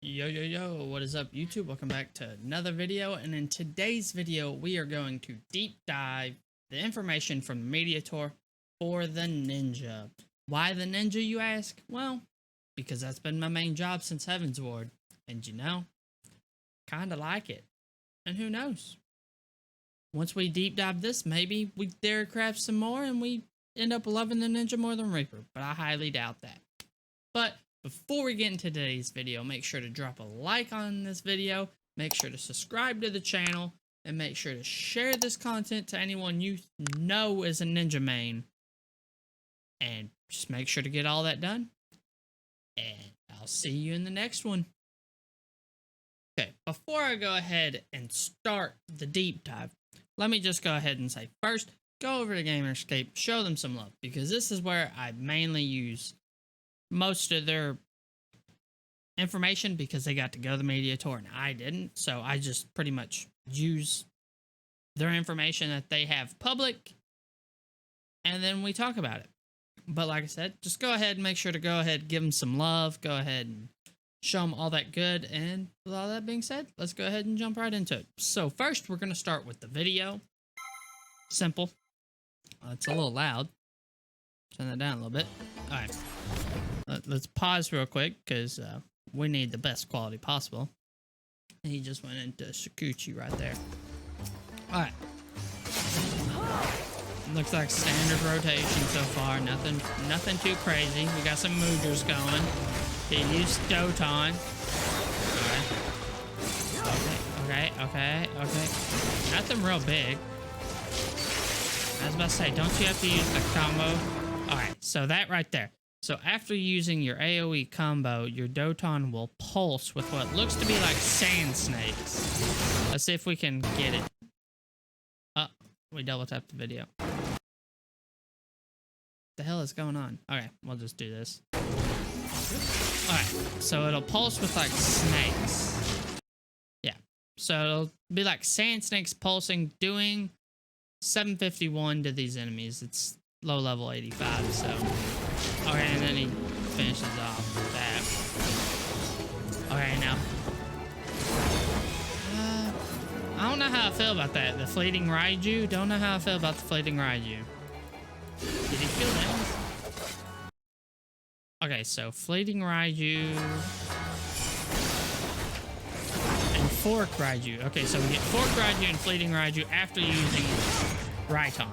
Yo, what is up YouTube? Welcome back to another video, and in today's video we are going to deep dive the information from the media tour for the ninja. Why the ninja, you ask? Well, because that's been my main job since Heaven's Ward, and you know, kinda like it. And who knows? Once we deep dive this, maybe we dare craft some more and we end up loving the ninja more than Reaper, but I highly doubt that. But before we get into today's video, make sure to drop a like on this video, make sure to subscribe to the channel, and make sure to share this content to anyone you know is a ninja main. And just make sure to get all that done. And I'll see you in the next one. Okay, before I go ahead and start the deep dive, let me just go ahead and say first, go over to Gamerscape, show them some love, because this is where I mainly use most of their information, because they got to go to the media tour and I didn't. So I just pretty much use their information that they have public, and then we talk about it. But like I said, just go ahead and make sure to go ahead, give them some love, go ahead and show them all that good. And with all that being said, let's go ahead and jump right into it. So first, we're going to start with the video. Simple. It's a little loud. Turn that down a little bit. All right. Let's pause real quick, because we need the best quality possible. And he just went into Sakuchi right there. Alright. Looks like standard rotation so far. Nothing too crazy. We got some Moogers going. He used Doton. Alright. Okay. Nothing real big. I was about to say, don't you have to use the combo? Alright, so that right there. So after using your AoE combo, your Doton will pulse with what looks to be like sand snakes. Let's see if we can get it. Oh, we double tapped the video. What the hell is going on? Okay, we'll just do this. Alright, so it'll pulse with like snakes. Yeah, so it'll be like sand snakes pulsing, doing 751 to these enemies. It's low level 85, so... Okay, and then he finishes off with that. Okay, now... I don't know how I feel about that. The Fleeting Raiju? Don't know how I feel about the Fleeting Raiju. Did he kill them? Okay, so Fleeting Raiju... and Fork Raiju. Okay, so we get Fork Raiju and Fleeting Raiju after using Raiton.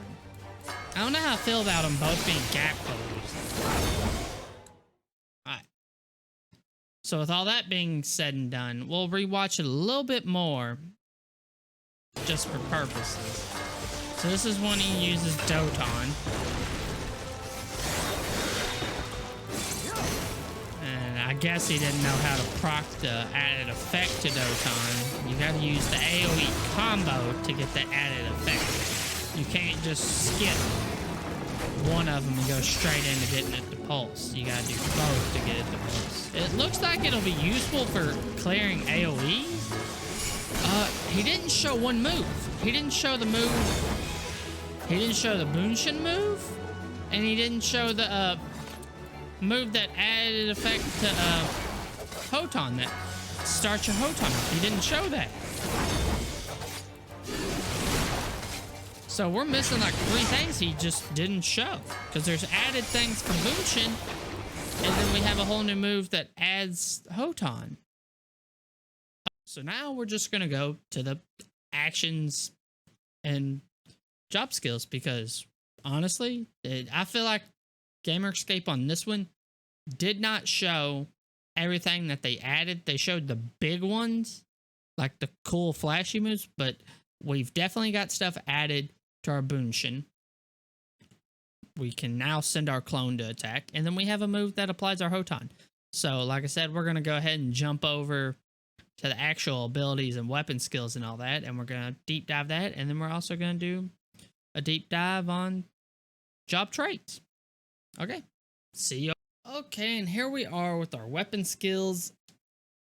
I don't know how I feel about them both being gap closed. Alright. So with all that being said and done, we'll rewatch it a little bit more, just for purposes. So this is when he uses Doton. And I guess he didn't know how to proc the added effect to Doton. You gotta use the AoE combo to get the added effect. You can't just skip one of them and go straight into getting it to pulse. You gotta do both to get it to pulse. It looks like it'll be useful for clearing AoE. He didn't show one move. He didn't show the move. He didn't show the Bunshin move. And he didn't show the move that added effect to Hoton, that starts your Hoton. He didn't show that. So we're missing like 3 things he just didn't show, because there's added things for Bunshin, and then we have a whole new move that adds Hoton. So now we're just gonna go to the actions and job skills, because honestly, I feel like Gamerscape on this one did not show everything that they added. They showed the big ones, like the cool flashy moves, but we've definitely got stuff added to our Bunshin. We can now send our clone to attack, and then we have a move that applies our Hoton. So like I said, we're going to go ahead and jump over to the actual abilities and weapon skills and all that, and we're going to deep dive that, and then we're also going to do a deep dive on job traits. Okay, see you. Okay, and here we are with our weapon skills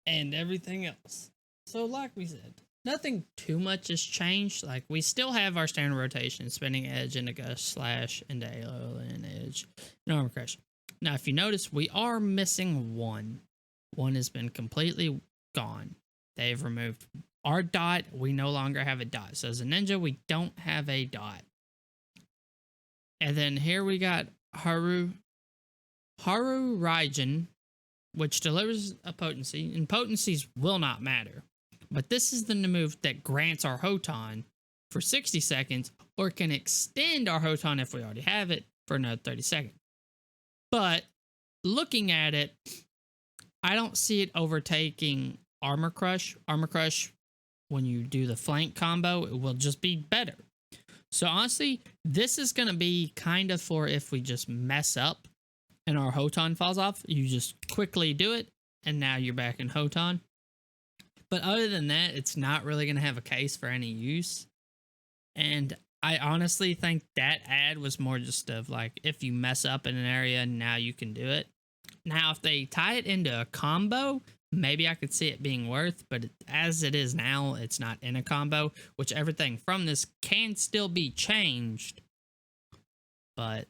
and everything else. So like we said, nothing too much has changed. Like, we still have our standard rotation, spinning edge, into gust, slash, into AoE, and edge, and armor crush. Now, if you notice, we are missing one. One has been completely gone. They've removed our dot. We no longer have a dot. So as a ninja, we don't have a dot. And then here we got Haru Raijin, which delivers a potency, and potencies will not matter. But this is the move that grants our Hotan for 60 seconds, or can extend our Hotan if we already have it for another 30 seconds. But looking at it, I don't see it overtaking Armor Crush. Armor Crush, when you do the flank combo, it will just be better. So honestly, this is going to be kind of for if we just mess up and our Hotan falls off, you just quickly do it, and now you're back in Hotan. But other than that, it's not really going to have a case for any use. And I honestly think that ad was more just of like, if you mess up in an area, now you can do it. Now, if they tie it into a combo, maybe I could see it being worth, but as it is now, it's not in a combo, which everything from this can still be changed, but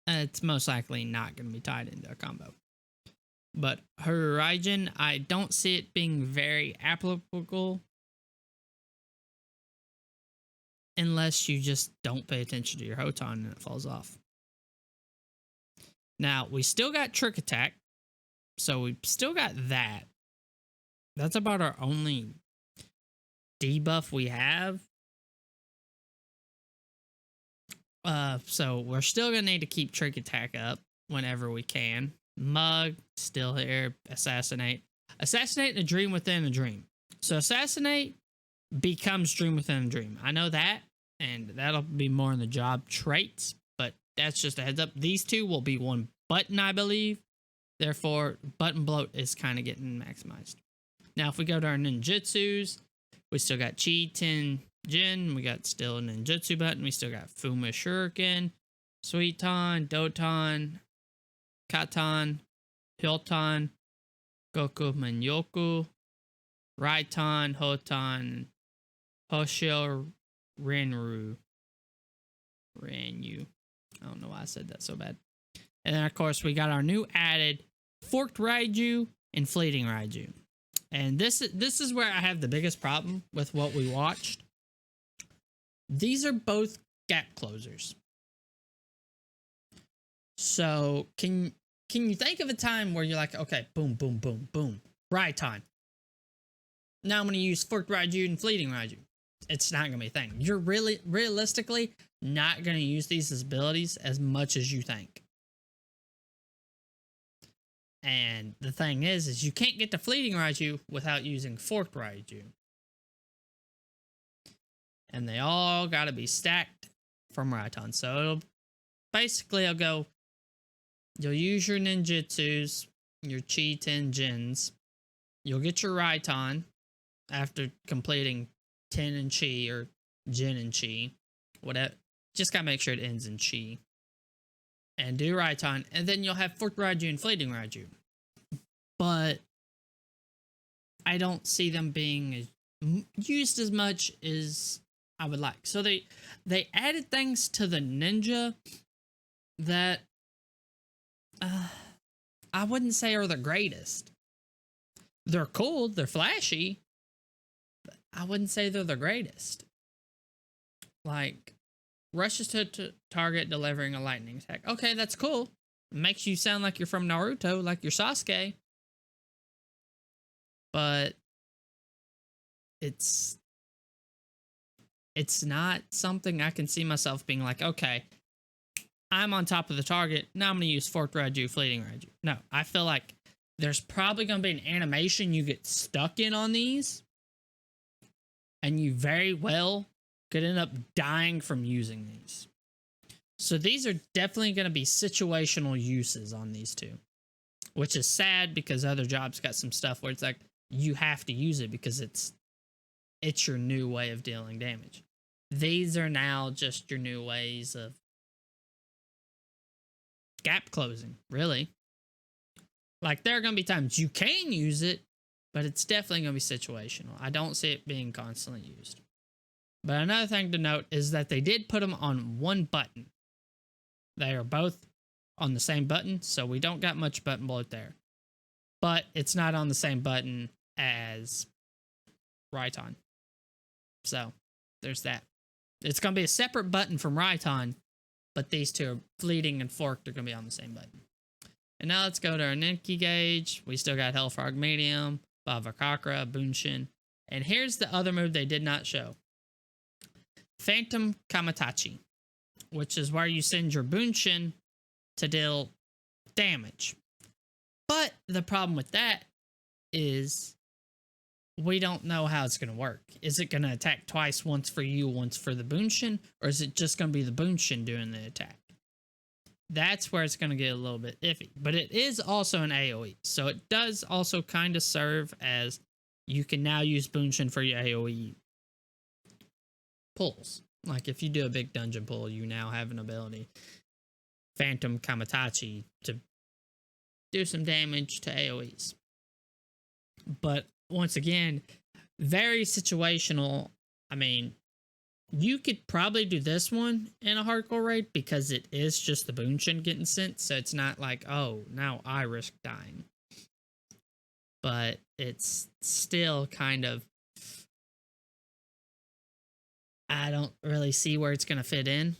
it's most likely not going to be tied into a combo. But Horizon, I don't see it being very applicable unless you just don't pay attention to your Hotan and it falls off. Now, we still got Trick Attack, so we still got that. That's about our only debuff we have. So we're still going to need to keep Trick Attack up whenever we can. Mug, still here. Assassinate. Assassinate and a Dream Within a Dream. So Assassinate becomes Dream Within a Dream. I know that, and that'll be more in the job traits, but that's just a heads up. These two will be one button, I believe. Therefore, button bloat is kind of getting maximized. Now, if we go to our ninjutsus, we still got Chi, Ten, Jin. We got still a ninjutsu button. We still got Fuma Shuriken, Suiton, Doton, Katan, Hilton, Goku Manyoku, Raiton, Hotan, Hoshio, Renyu. I don't know why I said that so bad. And then, of course, we got our new added Forked Raiju and Fleeting Raiju. And this is where I have the biggest problem with what we watched. These are both gap closers. So, can you think of a time where you're like, okay, boom, boom, boom, boom, Raiton. Now I'm going to use Forked Raiju and Fleeting Raiju. It's not going to be a thing. You're really, realistically, not going to use these as abilities as much as you think. And the thing is you can't get to Fleeting Raiju without using Forked Raiju. And they all got to be stacked from Raiton. So you'll use your ninjutsus, your Chi, Ten, Jins. You'll get your Raiton after completing Ten and Chi or Jin and Chi. Whatever. Just gotta make sure it ends in Chi. And do Raiton, and then you'll have Forked Raiju and Fleeting Raiju. But I don't see them being used as much as I would like. So they added things to the ninja that I wouldn't say are the greatest. They're cool, they're flashy, but I wouldn't say they're the greatest. Like, rushes to target delivering a lightning attack. Okay, that's cool. Makes you sound like you're from Naruto, like you're Sasuke. But it's not something I can see myself being like, okay, I'm on top of the target. Now I'm going to use Forked Raiju, Fleeting Raiju. No, I feel like there's probably going to be an animation you get stuck in on these. And you very well could end up dying from using these. So these are definitely going to be situational uses on these two. Which is sad because other jobs got some stuff where it's like, you have to use it because it's your new way of dealing damage. These are now just your new ways of gap closing, really. Like, there are going to be times you can use it, but it's definitely going to be situational. I don't see it being constantly used. But another thing to note is that they did put them on one button. They are both on the same button, so we don't got much button bloat there. but it's not on the same button as Raiton. So there's that. It's going to be a separate button from Raiton, but these two are fleeting and forked are going to be on the same button. And now let's go to our Niki Gauge. We still got Hellfrog Medium, Bavakakra, Bunshin. And here's the other move they did not show. Phantom Kamitachi, which is where you send your Bunshin to deal damage. But the problem with that is we don't know how it's going to work. Is it going to attack twice, once for you, once for the Bunshin? Or is it just going to be the Bunshin doing the attack? That's where it's going to get a little bit iffy. But it is also an AoE. So it does also kind of serve as you can now use Bunshin for your AoE pulls. Like if you do a big dungeon pull, you now have an ability, Phantom Kamitachi, to do some damage to AoEs. But once again, very situational. I mean, you could probably do this one in a hardcore raid because it is just the Bunshin getting sent. So it's not like, oh, now I risk dying. But it's still kind of, I don't really see where it's going to fit in.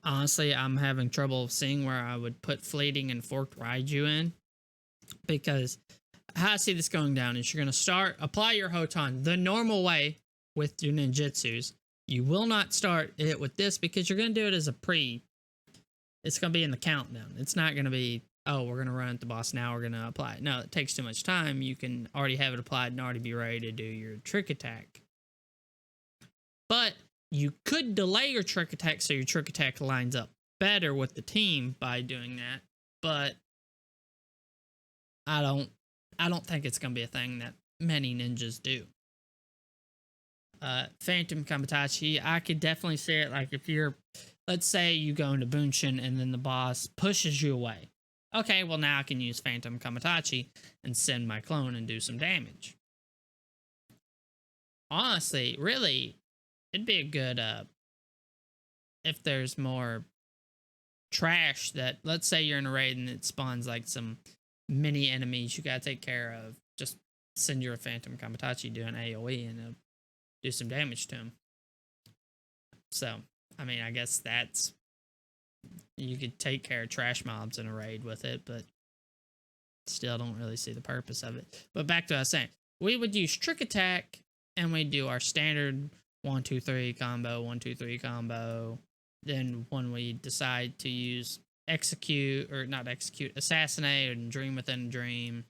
Honestly, I'm having trouble seeing where I would put Fleeting and Forked Raiju in. Because how I see this going down is you're going to apply your Hoton the normal way with your ninjutsus. You will not start it with this because you're going to do it as a it's going to be in the countdown. It's not going to be, oh, we're going to run at the boss, now we're going to apply it. No, it takes too much time. You can already have it applied and already be ready to do your trick attack. But you could delay your trick attack so your trick attack lines up better with the team by doing that. But I don't think it's going to be a thing that many ninjas do. Phantom Kamitachi, I could definitely see it like if you're, let's say you go into Bunshin and then the boss pushes you away. Okay, well now I can use Phantom Kamitachi and send my clone and do some damage. Honestly, really, it'd be a good, if there's more trash that, let's say you're in a raid and it spawns like some mini enemies you gotta take care of, just send your Phantom Kamitachi, do an AoE, and it'll do some damage to him. So, I mean, I guess that's, you could take care of trash mobs in a raid with it, but still don't really see the purpose of it. But back to what I was saying, we would use Trick Attack, and we'd do our standard 1-2-3 combo, 1-2-3 combo. Then when we decide to use Assassinate and Dream Within a Dream.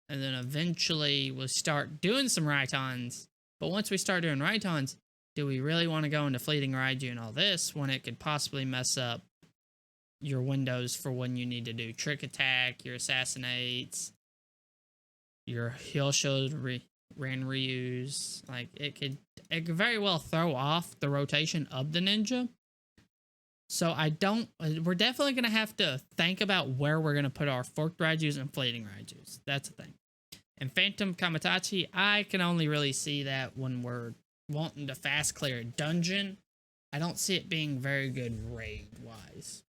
And then eventually we'll start doing some Raitons. But once we start doing Raitons, do we really want to go into Fleeting Raiju and all this when it could possibly mess up your windows for when you need to do Trick Attack, your Assassinates, your Heal Shield Renryus? Like, it could very well throw off the rotation of the ninja. So we're definitely going to have to think about where we're going to put our Forked Raijus and Fleeting Raijus. That's the thing. And Phantom Kamitachi, I can only really see that when we're wanting to fast clear a dungeon. I don't see it being very good raid-wise.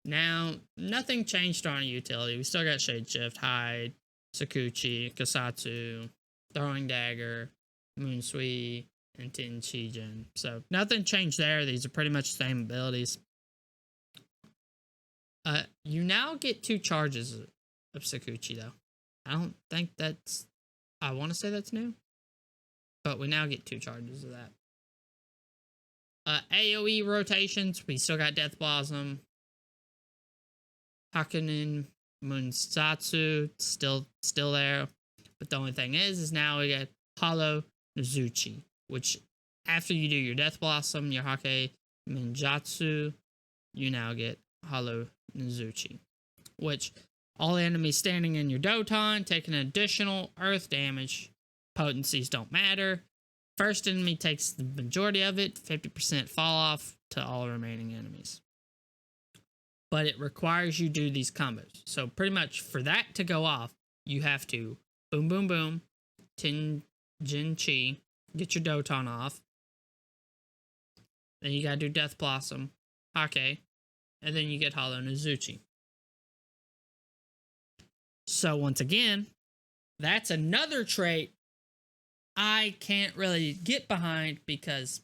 Now, nothing changed on utility. We still got Shadeshift, Hide, Sakuchi, Kasatsu, Throwing Dagger, Moonsui, and Tenchijin. So nothing changed there. These are pretty much the same abilities. You now get 2 charges of Sakuchi, though. I don't think that's, I want to say that's new, but we now get 2 charges of that. AoE rotations, we still got Death Blossom, Hakunin, Munsatsu, still there. But the only thing is now we get Hollow Nizuchi, which after you do your Death Blossom, your Hake Minjatsu, you now get Hollow Nizuchi, which all enemies standing in your Doton take an additional earth damage. Potencies don't matter. First enemy takes the majority of it, 50% fall off to all remaining enemies. But it requires you do these combos. So pretty much for that to go off, you have to boom, boom, boom, Jin Chi, get your Doton off. Then you gotta do Death Blossom, Hake, and then you get Hollow Nizuchi. So once again, that's another trait I can't really get behind because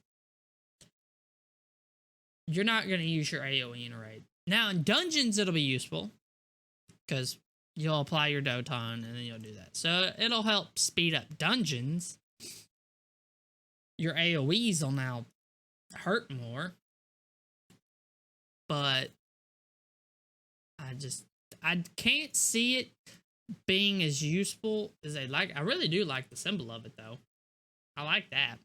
you're not going to use your AoE in a raid. Now in dungeons it'll be useful because you'll apply your Doton and then you'll do that. So it'll help speed up dungeons. Your AoEs will now hurt more. But I can't see it being as useful as they like. I really do like the symbol of it though. I like that.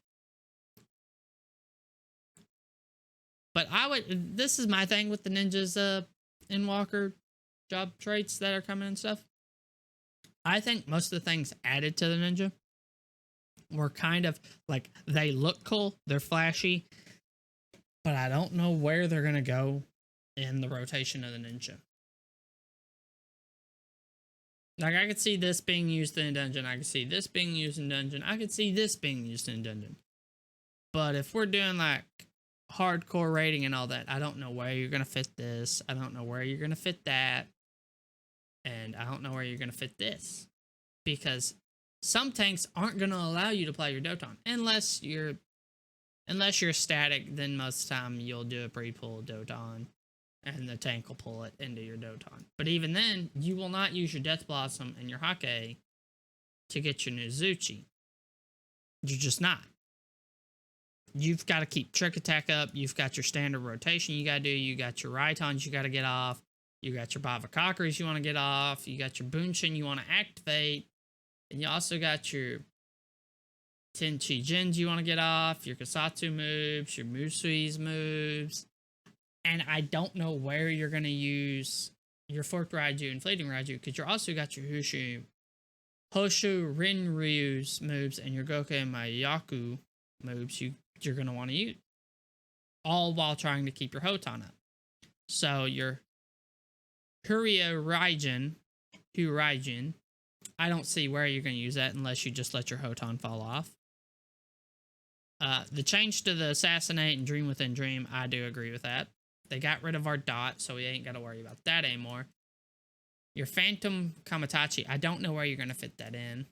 But this is my thing with the ninjas Endwalker job traits that are coming and stuff. I think most of the things added to the ninja were kind of like, they look cool, they're flashy, but I don't know where they're gonna go in the rotation of the ninja. Like, I could see this being used in a dungeon, I could see this being used in dungeon, I could see this being used in dungeon. But if we're doing like hardcore rating and all that, I don't know where you're gonna fit this, I don't know where you're gonna fit that, and I don't know where you're gonna fit this. Because some tanks aren't gonna allow you to play your Doton. Unless you're static, then most of the time you'll do a pre-pull Doton and the tank will pull it into your Doton. But even then, you will not use your Death Blossom and your Hake to get your Ninjutsu. You're just not. You've got to keep Trick Attack up. You've got your standard rotation you got to do. You got your Raitons you got to get off. You got your Bavakakuris you want to get off. You got your Bunshin you want to activate. And you also got your Tenchi Jins you want to get off. Your Kasatsu moves. Your Musui's moves. And I don't know where you're going to use your Forked Raiju and Fleeting Raiju, because you're also got your Hoshu Rinryu's moves and your Goku and Mayaku moves you're going to want to use. All while trying to keep your Hoton up. So your Huraijin, I don't see where you're going to use that unless you just let your Hoton fall off. The change to the Assassinate and Dream Within Dream, I do agree with that. They got rid of our dot, so we ain't got to worry about that anymore. Your Phantom Kamitachi, I don't know where you're going to fit that in.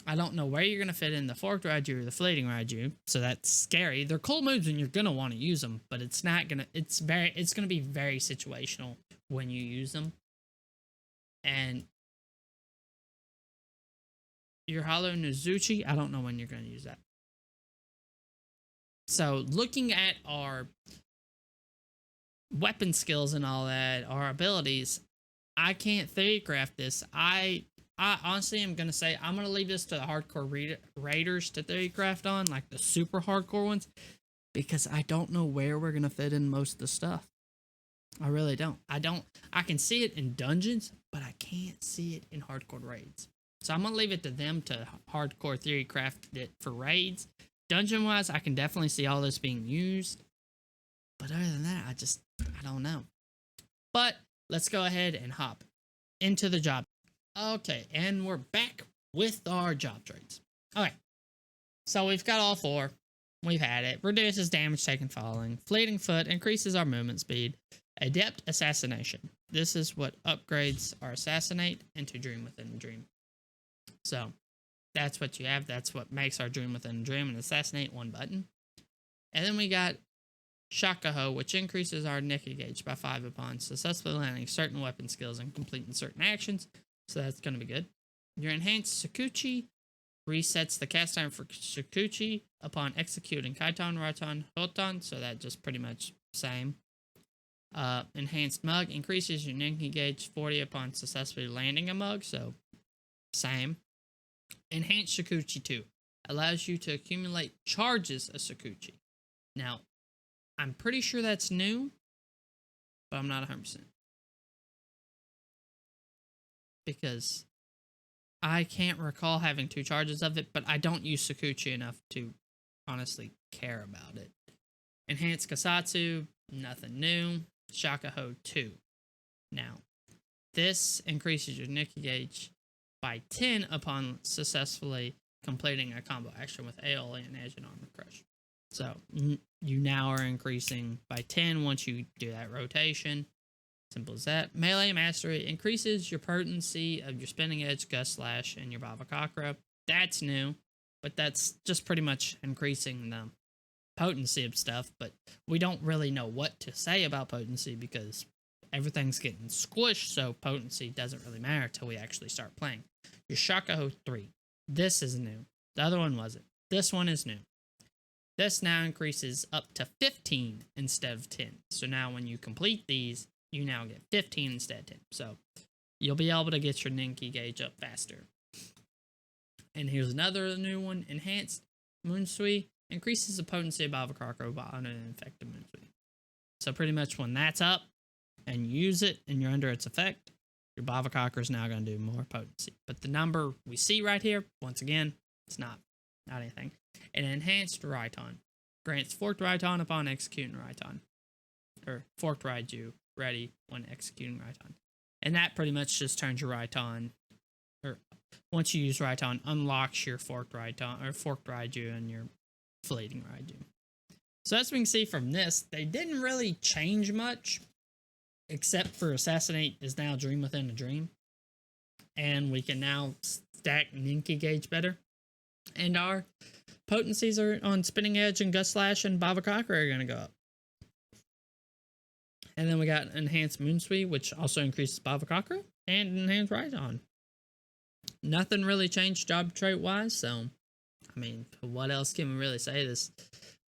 I don't know where you're going to fit in the Forked Raiju or the Fleeting Raiju, so that's scary. They're cool moves and you're going to want to use them, but it's not going to, it's going to be very situational when you use them. And your Hollow Nizuchi, I don't know when you're going to use that. So looking at our weapon skills and all that, our abilities, I can't theorycraft this. I honestly am going to say I'm going to leave this to the hardcore raiders to theorycraft on, like the super hardcore ones, because I don't know where we're going to fit in most of the stuff. I really don't. I can see it in dungeons, but I can't see it in hardcore raids. So I'm going to leave it to them to hardcore theorycraft it for raids. Dungeon-wise, I can definitely see all this being used. But other than that, I don't know. But let's go ahead and hop into the job. Okay, and we're back with our job traits. Okay, so we've got all four. We've had it. Reduces damage taken falling. Fleeting Foot increases our movement speed. Adept Assassination. This is what upgrades our Assassinate into Dream Within a Dream. So that's what you have. That's what makes our Dream Within a Dream and Assassinate one button. And then we got Shakaho, which increases our Niki Gauge by 5 upon successfully landing certain weapon skills and completing certain actions. So that's going to be good. Your Enhanced Sakuchi resets the cast time for Sakuchi upon executing Kaiton, Raiton, Hoton. So that just pretty much same. Enhanced Mug increases your Niki Gauge 40 upon successfully landing a mug. So same. Enhanced Sakuchi 2 allows you to accumulate charges of Sakuchi. Now, I'm pretty sure that's new, but I'm not 100%. Because I can't recall having 2 charges of it, but I don't use Sakuchi enough to honestly care about it. Enhanced Kasatsu, nothing new. Shakaho 2. Now, this increases your Niki Gauge by 10 upon successfully completing a combo action with Aeolian Edge and Armor Crush. So, you now are increasing by 10 once you do that rotation. Simple as that. Melee Mastery increases your potency of your Spinning Edge, Gust Slash, and your Bavakakra. That's new, but that's just pretty much increasing the potency of stuff. But we don't really know what to say about potency because everything's getting squished, so potency doesn't really matter until we actually start playing. Your Shaco 3. This is new. The other one wasn't. This one is new. This now increases up to 15 instead of 10. So now when you complete these, you now get 15 instead of 10. So you'll be able to get your Niki Gauge up faster. And here's another new one. Enhanced Moonsui increases the potency of Bavakakra on an effective Moonsui. So pretty much when that's up and you use it and you're under its effect, your Bavakakra is now going to do more potency. But the number we see right here, once again, it's not anything. An enhanced Raiton grants forked Raiton upon executing Raiton, or forked Raiju ready when executing Raiton, and that pretty much just turns your Raiton, or once you use Raiton, unlocks your forked Raiton or forked Raiju and your fleeting Raiju. So as we can see from this, they didn't really change much, except for Assassinate is now Dream Within a Dream, and we can now stack Niki Gauge better, and our potencies are on Spinning Edge and Gust Slash and Bavakakra are going to go up. And then we got Enhanced Moonsui, which also increases Bavakakra, and Enhanced Raiton. Nothing really changed job trait wise, so I mean, what else can we really say?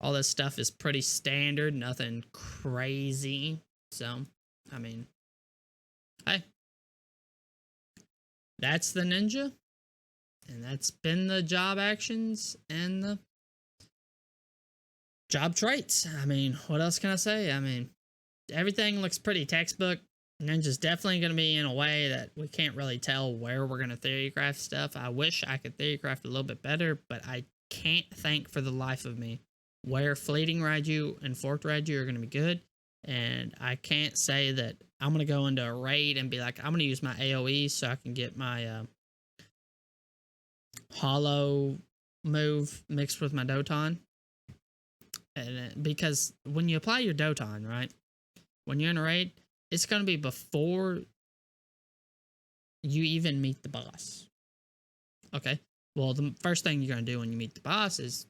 All this stuff is pretty standard, nothing crazy. So, I mean, hey, that's the ninja. And that's been the job actions and the job traits. I mean, what else can I say? I mean, everything looks pretty textbook. Ninja's definitely going to be in a way that we can't really tell where we're going to theorycraft stuff. I wish I could theorycraft a little bit better, but I can't think for the life of me where Fleeting Raiju and Forked Raiju are going to be good. And I can't say that I'm going to go into a raid and be like, I'm going to use my AoE so I can get my hollow move mixed with my Doton. And because when you apply your Doton, right, when you're in a raid, it's going to be before you even meet the boss. Okay, well, the first thing you're going to do when you meet the boss is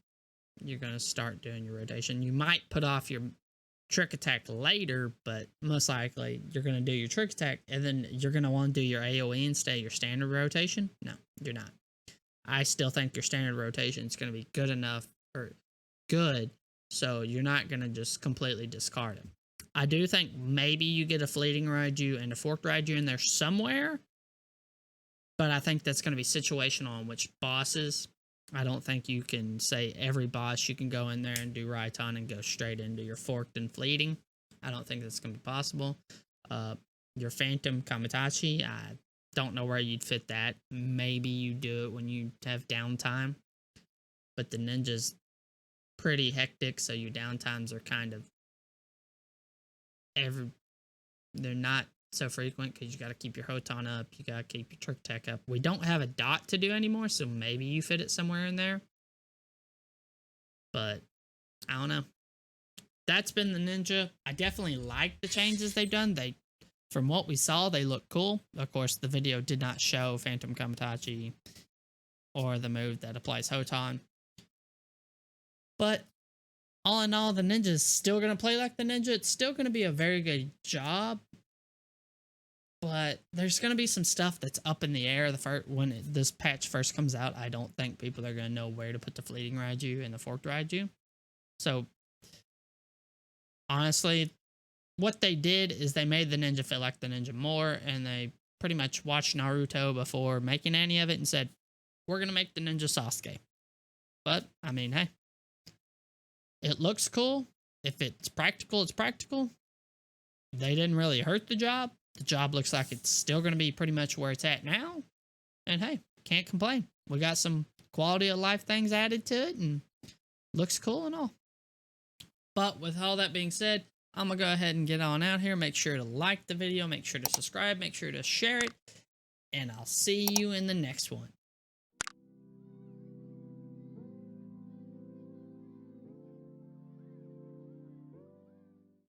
you're going to start doing your rotation. You might put off your trick attack later, but most likely you're going to do your trick attack and then you're going to want to do your AoE instead of your standard rotation. No, you're not. I still think your standard rotation is going to be good enough, or good, so you're not going to just completely discard it. I do think maybe you get a Fleeting Raiju and a Forked Raiju in there somewhere, but I think that's going to be situational on which bosses. I don't think you can say every boss you can go in there and do Raiton and go straight into your Forked and Fleeting. I don't think that's going to be possible. Your Phantom Kamitachi, I don't know where you'd fit that. Maybe you do it when you have downtime, but the ninja's pretty hectic, so your downtimes are kind of they're not so frequent because you got to keep your Hoton up, you got to keep your Trick Tech up. We don't have a dot to do anymore, so maybe you fit it somewhere in there, but I don't know. That's been the ninja. I definitely like the changes they've done. From what we saw, they look cool. Of course, the video did not show Phantom Kamitachi or the move that applies Hoton. But all in all, the ninja's still going to play like the ninja. It's still going to be a very good job. But there's going to be some stuff that's up in the air when this patch first comes out. I don't think people are going to know where to put the Fleeting Raiju and the Forked Raiju. So, honestly, what they did is they made the ninja feel like the ninja more, and they pretty much watched Naruto before making any of it and said, we're going to make the ninja Sasuke. But, I mean, hey, it looks cool. If it's practical, it's practical. They didn't really hurt the job. The job looks like it's still going to be pretty much where it's at now. And hey, can't complain. We got some quality of life things added to it, and looks cool and all. But with all that being said, I'm going to go ahead and get on out here. Make sure to like the video. Make sure to subscribe. Make sure to share it. And I'll see you in the next one.